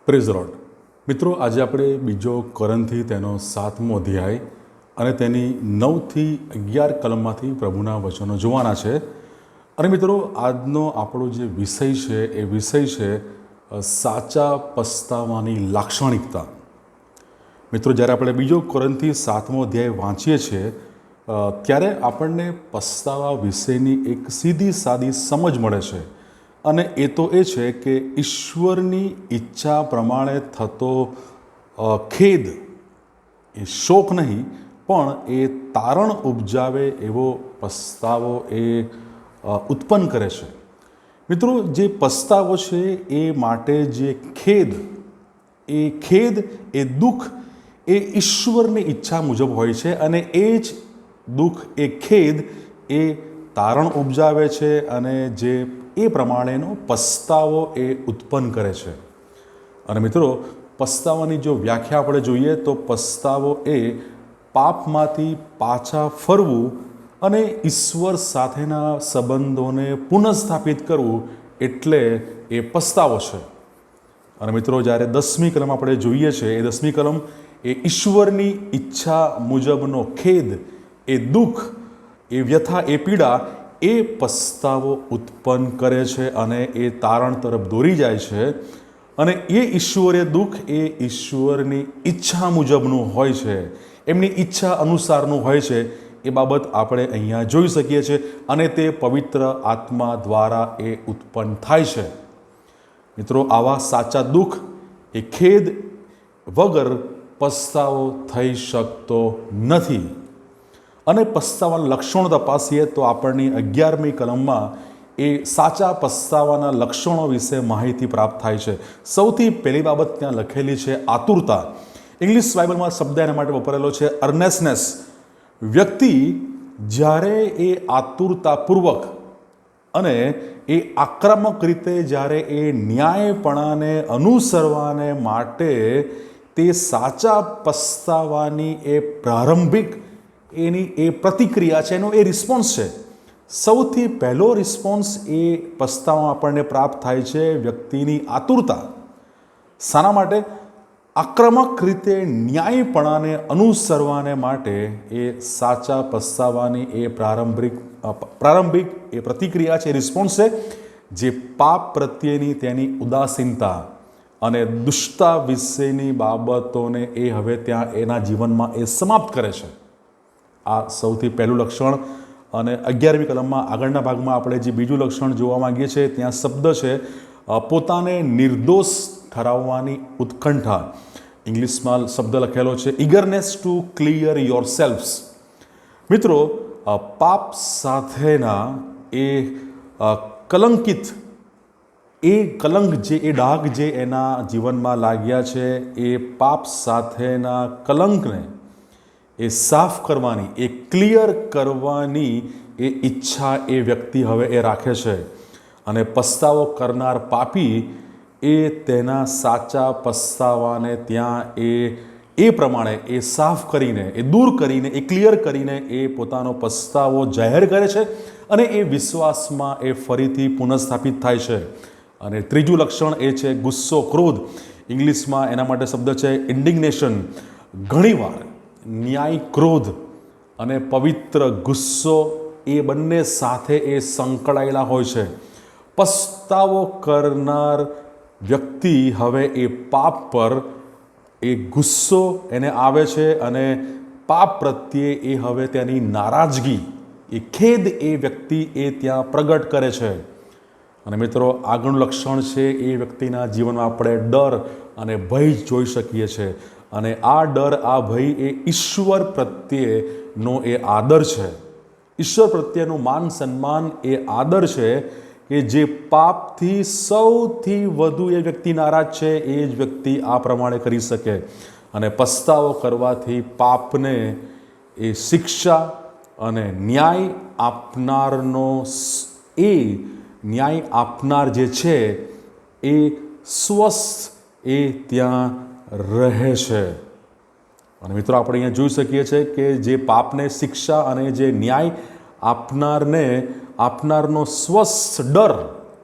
Praise road મિત્રો, આજે આપણે બીજો કોરિન્થી તેનો 7મો અધ્યાય અને તેની 9 થી 11 કલમમાંથી પ્રભુના વચનો જોવાના છે. અને મિત્રો, આજનો આપણો જે વિષય છે એ વિષય છે સાચા પસ્તાવાની લાક્ષણિકતા. મિત્રો, જ્યારે આપણે બીજો કોરિન્થી 7મો અધ્યાય વાંચીએ છીએ ત્યારે આપણને પસ્તાવા વિશેની એક સીધી સાદી સમજ મળે છે. અને એ તો એ છે કે ઈશ્વરની ઈચ્છા પ્રમાણે થતો ખેદ એ શોક નહીં, પણ એ તારણ ઉપજાવે એવો પસ્તાવો એ ઉત્પન્ન કરે છે. મિત્રો, જે પસ્તાવો છે એ માટે જે ખેદ એ દુઃખ એ ઈશ્વરની ઈચ્છા મુજબ હોય છે, અને એ જ દુઃખ એ ખેદ એ તારણ ઉપજાવે છે અને જે એ પ્રમાણેનો પસ્તાવો એ ઉત્પન્ન કરે છે. અને મિત્રો, પસ્તાવાની જો વ્યાખ્યા આપણે જોઈએ તો પસ્તાવો એ પાપમાંથી પાછા ફરવું અને ઈશ્વર સાથેના સંબંધોને પુનઃસ્થાપિત કરવું એટલે એ પસ્તાવો છે. અને મિત્રો, જ્યારે 10મી કલમ આપણે જોઈએ છે, એ 10મી કલમ એ ઈશ્વરની ઈચ્છા મુજબનો ખેદ, એ દુઃખ, એ વ્યથા, એ પીડા, એ પસ્તાવો ઉત્પન્ન કરે છે અને એ તારણ તરફ દોરી જાય છે. અને એ ઈશ્વરીય દુઃખ એ ઈશ્વરની ઈચ્છા મુજબનું હોય છે, એમની ઈચ્છા અનુસારનું હોય છે. એ બાબત આપણે અહીંયા જોઈ શકીએ છીએ અને તે પવિત્ર આત્મા દ્વારા એ ઉત્પન્ન થાય છે. મિત્રો, આવા સાચા દુઃખ એ ખેદ વગર પસ્તાવો થઈ શકતો નથી. અને પસ્તાવાના લક્ષણો તપાસીએ તો આપણની 11મી કલમમાં એ સાચા પસ્તાવાના લક્ષણો વિશે માહિતી પ્રાપ્ત થાય છે. સૌથી પહેલી બાબત ત્યાં લખેલી છે આતુરતા. ઇંગ્લિશ બાઇબલમાં શબ્દ એના માટે વપરાયેલો છે અર્નેસનેસ. વ્યક્તિ જ્યારે એ આતુરતાપૂર્વક અને એ આક્રમક રીતે જ્યારે એ ન્યાયપણાને અનુસરવાને માટે તે સાચા પસ્તાવાની એ પ્રારંભિક એની એ પ્રતિક્રિયા છે, એનો એ રિસ્પોન્સ છે. સૌથી પહેલો રિસ્પોન્સ એ પસ્તાવામાં આપણને પ્રાપ્ત થાય છે વ્યક્તિની આતુરતા. શાના માટે? આક્રમક રીતે ન્યાયપણાને અનુસરવાને માટે એ સાચા પસ્તાવાની એ પ્રારંભિક એ પ્રતિક્રિયા છે, રિસ્પોન્સ છે, જે પાપ પ્રત્યેની તેની ઉદાસીનતા અને દુષ્ટતા વિશેની બાબતોને એ હવે ત્યાં એના જીવનમાં એ સમાપ્ત કરે છે. આ સૌથી પહેલું લક્ષણ. અને 11મી કલમમાં આગળના ભાગમાં આપણે જે બીજું લક્ષણ જોવા માંગીએ છીએ, ત્યાં શબ્દ છે પોતાને નિર્દોષ ઠરાવવાની ઉત્કંઠા. ઇંગ્લિશમાં શબ્દ લખેલો છે ઇગરનેસ ટુ ક્લિયર યોર સેલ્ફ્સ. મિત્રો, પાપ સાથેના એ કલંકિત એ કલંક જે એ ડાઘ જે એના જીવનમાં લાગ્યા છે, એ પાપ સાથેના કલંકને એ સાફ કરવાની, એ ક્લિયર કરવાની એ ઈચ્છા એ વ્યક્તિ હવે એ રાખે છે. અને પસ્તાવો કરનાર પાપી એ તેના સાચા પસ્તાવાને ત્યાં એ પ્રમાણે એ સાફ કરીને, એ દૂર કરીને, એ ક્લિયર કરીને એ પોતાનો પસ્તાવો જાહેર કરે છે અને એ વિશ્વાસમાં એ ફરીથી પુનઃસ્થાપિત થાય છે. અને ત્રીજું લક્ષણ એ છે ગુસ્સો, ક્રોધ. ઇંગ્લિશમાં એના માટે શબ્દ છે ઇન્ડિગ્નેશન. ઘણીવાર ન્યાય ક્રોધ અને પવિત્ર ગુસ્સો એ બંને સાથે એ સંકળાયેલા હોય છે. પસ્તાવો કરનાર વ્યક્તિ હવે એ પાપ પર એ ગુસ્સો એને આવે છે અને પાપ પ્રત્યે એ હવે તેની નારાજગી, એ ખેદ એ વ્યક્તિ એ ત્યાં પ્રગટ કરે છે. અને મિત્રો, આગળનું લક્ષણ છે એ વ્યક્તિના જીવનમાં આપણે ડર અને ભય જોઈ શકીએ છીએ. અને આ ડર, આ ભય એ ઈશ્વર પ્રત્યેનો એ આદર છે. ઈશ્વર પ્રત્યેનું માન સન્માન એ આદર છે કે જે પાપથી સૌથી વધુ એ વ્યક્તિ નારાજ છે, એ જ વ્યક્તિ આ પ્રમાણે કરી શકે. અને પસ્તાવો કરવાથી પાપને એ શિક્ષા અને ન્યાય આપનાર જે છે એ સ્વસ્થ એ ત્યાં રહે છે. અને મિત્રો, આપણે અહીંયા જોઈ શકીએ છીએ કે જે પાપને શિક્ષા અને જે ન્યાય આપનારનો સ્વસ્થ ડર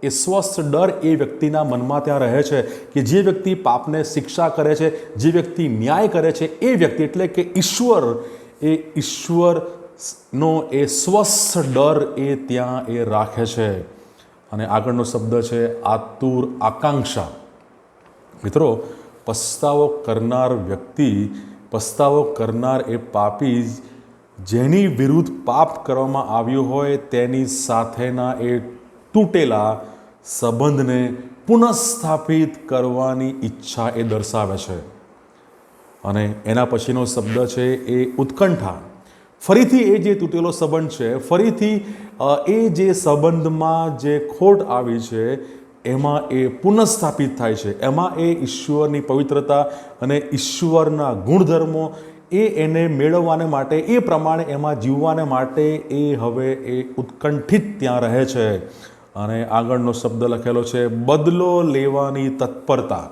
એ સ્વસ્થ ડર એ વ્યક્તિના મનમાં ત્યાં રહે છે કે જે વ્યક્તિ પાપને શિક્ષા કરે છે, જે વ્યક્તિ ન્યાય કરે છે, એ વ્યક્તિ એટલે કે ઈશ્વરનો એ સ્વસ્થ ડર એ ત્યાં એ રાખે છે. અને આગળનો શબ્દ છે આતુર આકાંક્ષા. મિત્રો, પસ્તાવો કરનાર વ્યક્તિ, પસ્તાવો કરનાર એ પાપી જેની વિરુદ્ધ પાપ કરવામાં આવ્યું હોય તેની સાથેના એ તૂટેલા સંબંધને પુનઃસ્થાપિત કરવાની ઈચ્છા એ દર્શાવે છે. અને એના પછીનો શબ્દ છે એ ઉત્કંઠા. ફરીથી એ જે તૂટેલો સંબંધ છે, ફરીથી એ જે સંબંધમાં જે ખોટ આવી છે એમાં એ પુનઃસ્થાપિત થાય છે. એમાં એ ઈશ્વરની પવિત્રતા અને ઈશ્વરના ગુણધર્મો એને મેળવવાને માટે, એ પ્રમાણે એમાં જીવવાને માટે એ હવે એ ઉત્કંઠિત ત્યાં રહે છે. અને આગળનો શબ્દ લખેલો છે બદલો લેવાની તત્પરતા.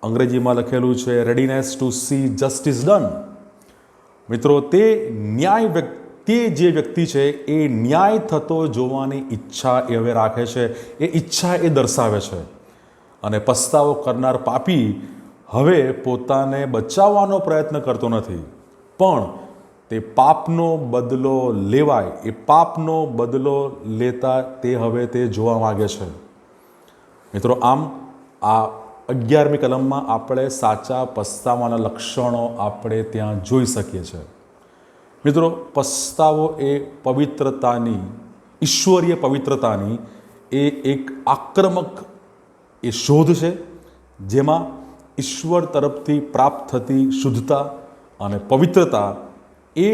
અંગ્રેજીમાં લખેલું છે readiness to see justice done. મિત્રો, તે જે વ્યક્તિ છે એ ન્યાય થતો જોવાની ઈચ્છા એ હવે રાખે છે, એ ઈચ્છા એ દર્શાવે છે. અને પસ્તાવો કરનાર પાપી હવે પોતાને બચાવવાનો પ્રયત્ન કરતો નથી, પણ તે પાપનો બદલો લેવાય, એ પાપનો બદલો લેતા તે હવે તે જોવા માગે છે. મિત્રો, આમ આ 11મી કલમમાં આપણે સાચા પસ્તાવાના લક્ષણો આપણે ત્યાં જોઈ શકીએ છીએ. મિત્રો, પસ્તાવો એ પવિત્રતાની, ઈશ્વરીય પવિત્રતાની એ એક આક્રમક એ શોધ છે, જેમાં ઈશ્વર તરફથી પ્રાપ્ત થતી શુદ્ધતા અને પવિત્રતા એ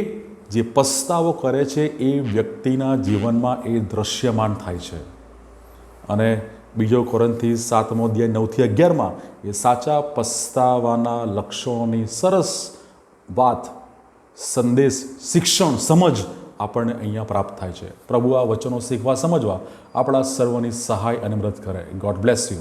જે પસ્તાવો કરે છે એ વ્યક્તિના જીવનમાં એ દ્રશ્યમાન થાય છે. અને 2 કોરિન્થી 7મો અધ્યાય 9 થી 11માં એ સાચા પસ્તાવાના લક્ષણોની સરસ વાત, સંદેશ, શિક્ષણ, સમજ આપણને અહીંયા પ્રાપ્ત થાય છે. પ્રભુ આ વચનો શીખવા, સમજવા આપણા સર્વની સહાય અને મદદ કરે. God bless you.